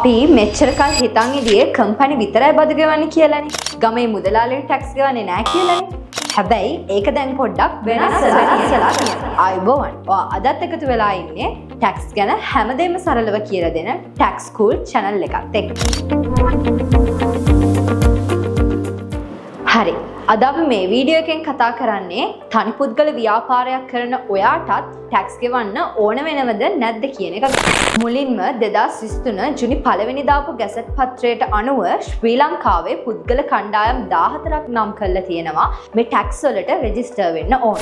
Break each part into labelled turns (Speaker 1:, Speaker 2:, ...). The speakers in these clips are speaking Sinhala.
Speaker 1: අපි මෙච්චර කල් හිතන් ඉදියේ කම්පැනි විතරයි බදු ගෙවන්නේ කියලානේ. ගමේ මුදලාලිට ටැක්ස් ගෙවන්නේ නැහැ කියලානේ. හැබැයි ඒක දැන් පොඩ්ඩක් වෙනස්ලා තියෙනවා. ආයිබෝවන්. ඔයා අදත් එකතු වෙලා ඉන්නේ ටැක්ස් ගැන හැමදේම සරලව කියලා දෙන ටැක්ස් ස්කූල් channel එකත් එක්ක. හරි. අද අපි මේ වීඩියෝ එකෙන් කතා කරන්නේ තනි පුද්ගල ව්‍යාපාරයක් කරන ඔයාටත් ටැක්ස් ගෙවන්න ඕන වෙනවද නැද්ද කියන එක. මුලින්ම 2023 ජුනි 1 වෙනි දාපු ගැසට් පත්‍රයට අනුව ශ්‍රී ලංකාවේ පුද්ගල කණ්ඩායම් 14ක් නම් කරලා තියෙනවා මේ ටැක්ස් වලට රෙජිස්ටර් වෙන්න ඕන.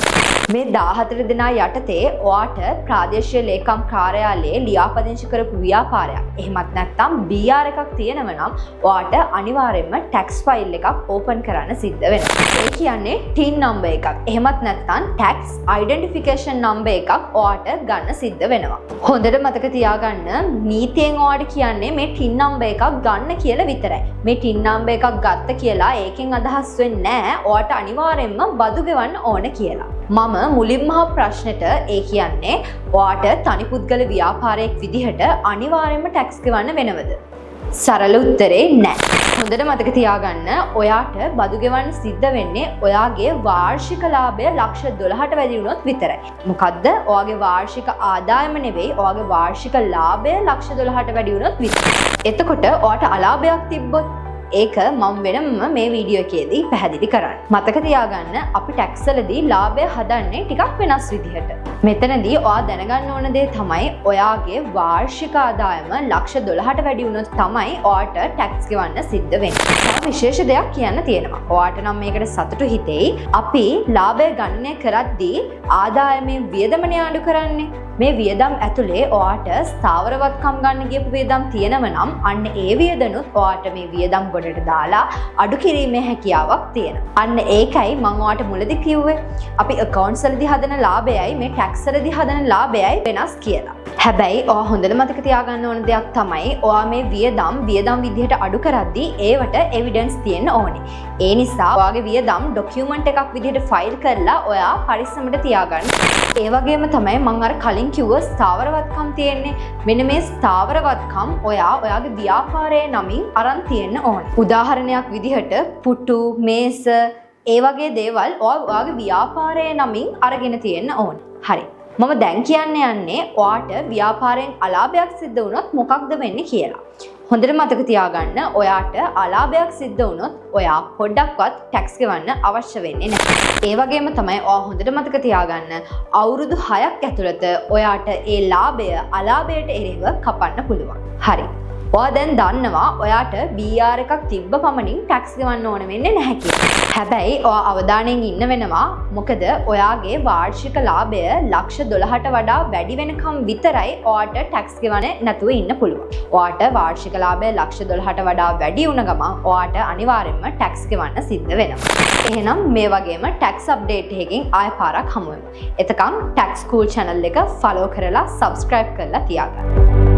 Speaker 1: මේ 14 දෙනා යටතේ ඔයාට ප්‍රාදේශීය ලේකම් කාර්යාලයේ ලියාපදිංචි කරපු ව්‍යාපාරයක් එහෙමත් නැත්නම් BR එකක් තියෙනව නම් ඔයාට අනිවාර්යයෙන්ම ටැක්ස් ෆයිල් එකක් ඕපන් කරන්න සිද්ධ වෙනවා. ඒ කියන්නේ TIN number එකක්. එහෙමත් නැත්නම් tax identification number එකක් ඔයාට ගන්න සිද්ධ වෙනවා. හොඳට මතක තියාගන්න නීතියෙන් ඔයාට කියන්නේ මේ TIN number එකක් ගන්න කියලා විතරයි. මේ TIN number එකක් ගත්ත කියලා ඒකෙන් අදහස් වෙන්නේ නැහැ ඔයාට අනිවාර්යයෙන්ම බදු ගෙවන්න ඕන කියලා. මම මුලින්ම ප්‍රශ්නෙට ඒ කියන්නේ ඔයාට තනි පුද්ගල ව්‍යාපාරයක් විදිහට අනිවාර්යයෙන්ම tax ගෙවන්න වෙනවද? සරල උත්තරේ නැහැ. හොඳට මතක තියාගන්න ඔයාට බදු ගෙවන්න සිද්ධ වෙන්නේ ඔයාගේ වාර්ෂික ලාභය ලක්ෂ 12ට වැඩි වුණොත් විතරයි. මොකද්ද? ඔයාගේ වාර්ෂික ආදායම නෙවෙයි ඔයාගේ වාර්ෂික ලාභය ලක්ෂ 12ට වැඩි වුණොත් විතරයි. එතකොට ඔයාට අලාභයක් තිබ්බොත් ඒක මම වෙනම මේ වීඩියෝ එකේදී පැහැදිලි කරන්න. මතක තියාගන්න අපි ටැක්ස් වලදී ලාභය හදන්නේ ටිකක් වෙනස් විදිහට. මෙතනදී ඔයා දැනගන්න ඕන දේ තමයි ඔයාගේ වාර්ෂික ආදායම ලක්ෂ 12ට වැඩි වුණොත් තමයි ඔයාට ටැක්ස් ගෙවන්න සිද්ධ වෙන්නේ. විශේෂ දෙයක් කියන්න තියෙනවා. ඔයාට නම් මේකට සතුටු හිතෙයි. අපි ලාභය ගණනය කරද්දී ආදායමේ වියදමනේ අඩු කරන්නේ. මේ වියදම් ඇතුලේ ඔයාට ස්ථාවරවත්කම් ගන්න ගියපු වියදම් තියෙනව නම් අන්න ඒ වියදනුත් ඔයාට මේ වියදම් ගොඩට දාලා අඩු කිරීමේ හැකියාවක් තියෙනවා. අන්න ඒකයි මම ඔයාට මුලදී කිව්වේ අපි accounts වලදී හදන ලාභයයි මේ tax වලදී හදන ලාභයයි වෙනස් කියලා. හැබැයි ඔයා හොඳට මතක තියාගන්න ඕන දෙයක් තමයි ඔයා මේ වියදම් විදිහට අඩු කරද්දී ඒවට evidence තියෙන්න ඕනේ. ඒ නිසා ඔයාගේ වියදම් document එකක් විදිහට file කරලා ඔයා පරිස්සමට තියාගන්න. ඒ වගේම තමයි මම අර කලින් කිව්ව ස්ථාවරවත්කම් තියෙන්නේ. මෙන්න මේ ස්ථාවරවත්කම් ඔයාගේ ව්‍යාපාරයේ නමින් අරන් තියෙන්න ඕනේ. උදාහරණයක් විදිහට පුටු, මේස ඒ වගේ දේවල් ඔයාගේ ව්‍යාපාරයේ නමින් අරගෙන තියෙන්න ඕනේ. හරි. මම දැන් කියන්න යන්නේ ඔයාට ව්‍යාපාරයෙන් අලාභයක් සිද්ධ වුණොත් මොකක්ද වෙන්නේ කියලා. හොඳට මතක තියාගන්න ඔයාට අලාභයක් සිද්ධ වුණොත් ඔයා පොඩ්ඩක්වත් ටැක්ස් ගෙවන්න අවශ්‍ය වෙන්නේ නැහැ. ඒ වගේම තමයි ඔයා හොඳට මතක තියාගන්න අවුරුදු 6ක් ඇතුළත ඔයාට ඒ ලාභය අලාභයට එරෙහිව කපන්න පුළුවන්. හරි. ඔයා දැන් දන්නවා ඔයාට BR එකක් තිබ්බ පමණින් ටැක්ස් ගෙවන්න ඕන වෙන්නේ නැහැ කියලා. හැබැයි ඔයා අවධානයෙන් ඉන්න වෙනවා. මොකද ඔයාගේ වාර්ෂික ලාභය ලක්ෂ 12ට වඩා වැඩි වෙනකම් විතරයි ඔයාට ටැක්ස් ගෙවන්නේ නැතුව ඉන්න පුළුවන්. ඔයාට වාර්ෂික ලාභය ලක්ෂ 12ට වඩා වැඩි වුණ ගමන් ඔයාට අනිවාර්යයෙන්ම ටැක්ස් ගෙවන්න සිද්ධ වෙනවා. එහෙනම් මේ වගේම ටැක්ස් අප්ඩේට් එකකින් ආය පාරක් හමු වෙමු. එතකම් ටැක්ස් ස්කූල් channel එක follow කරලා subscribe කරලා තියාගන්න.